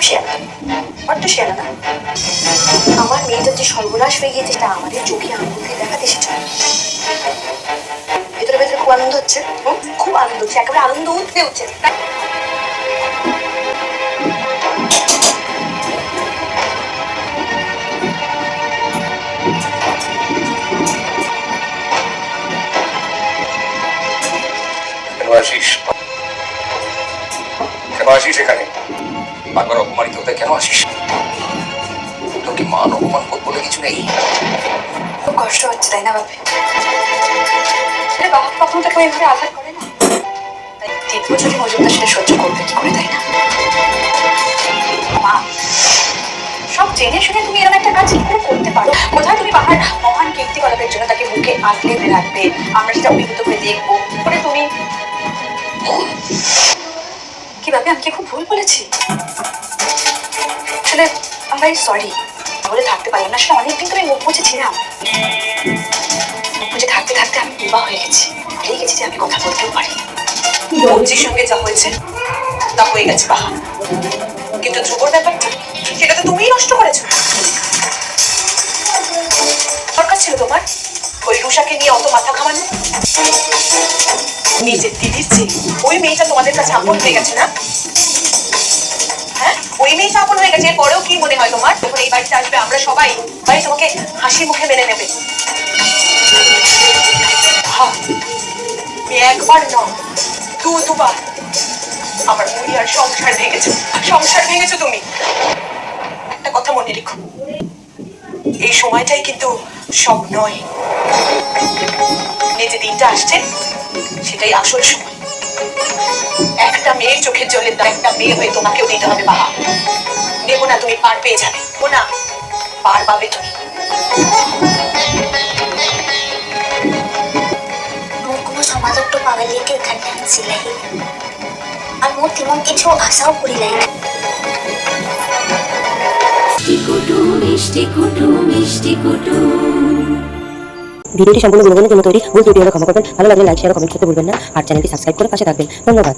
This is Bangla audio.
শেয়ানা, বড্ড শেয়ানা না? আমার মেয়েটার যে সর্বনাশ হয়ে গিয়েছে সেটা আমাদের চোখে আঙুল দিয়ে দেখাতে এসেছে। ভেতরে ভেতরে খুব আনন্দ হচ্ছে, খুব আনন্দ হচ্ছে, একেবারে আনন্দ উঠতে উঠছে। আসিস কেন? আসিস এখানে বারবার অপমানিত হতে কেন আসিস? তোর কি মান অপমান বোধ বলে কিছু নেই? খুব কষ্ট হচ্ছে তাই না বাপি? বাবা কখনো তাকে ওইভাবে আঘাত করে না, তাই তীব্র যদি মজুমদার সে সহ্য করবে কি করে, তাই না? মা, সব জেনে শুনে তুমি এরকম একটা কাজ কি করে করতে পারো? কোথায় তুমি বাবার মহান কীর্তিকলাপের জন্য তাকে বুকে আগলে রাখবে, আমরা সেটা অভিভূত করে দেখবো করে তুমি কি ভাবে? আমি কি খুব ভুল বলেছি? আসলে আমরা সরি বলে থাকতে পারলাম না, আসলে অনেকদিন তুমি মুখ বুঝেছিলাম, মুখ বুঝে থাকতে থাকতে আমি বোবা হয়ে গেছি, ভুলে গেছি যে আমি কথা বলতেও পারি। বঞ্চির সঙ্গে যা হয়েছে তা হয়ে গেছে বাহা, কিন্তু ধ্রুবর ব্যাপারটা সেটা তো তুমিই নষ্ট করেছো। দরকার ছিল তোমার ওই রুষাকে নিয়ে অত মাথা ঘামানো? নিজের দিদির চেয়ে ওই মেয়েটা তোমাদের কাছে আপন হয়ে গেছে না? হ্যাঁ, ওই মেয়েটা আপন হয়ে গেছে, এরপরেও কি মনে হয় তোমার যখন এই বাড়িতে আসবে আমরা সবাই বাড়ি তোমাকে হাসি মুখে মেনে নেবে? একবার নয়, দুবার আমার মুড়ি আর সংসার ভেঙেছো, সংসার ভেঙেছো তুমি। একটা কথা মনে রেখো, এই সময়টাই কিন্তু সব নয়, যে দিনটা আসছে সেটাই আসল সময়। একটা মেয়ের চোখের জলের দাগ একটা মেয়ে হয়ে তোমাকেও দিতে হবে বাহা। দেবো না, তুমি পার পেয়ে যাবে, ও না পার পাবে তুমি। মোৰ কোনো সমাজতো পাগলিয়াকে এখানে আনছিলেহি আৰু মোৰ তেমন কিছু আশাও কৰিলাই। ভিডিওটি সম্পূর্ণ বিনোদনের জন্য তৈরি, ভুল ত্রুটি হলে ক্ষমা করবেন। ভালো লাগলে লাইক, শেয়ার ও কমেন্ট করতে ভুলবেন না, আর চ্যানেলটি সাবস্ক্রাইব করে পাশে থাকবেন। ধন্যবাদ।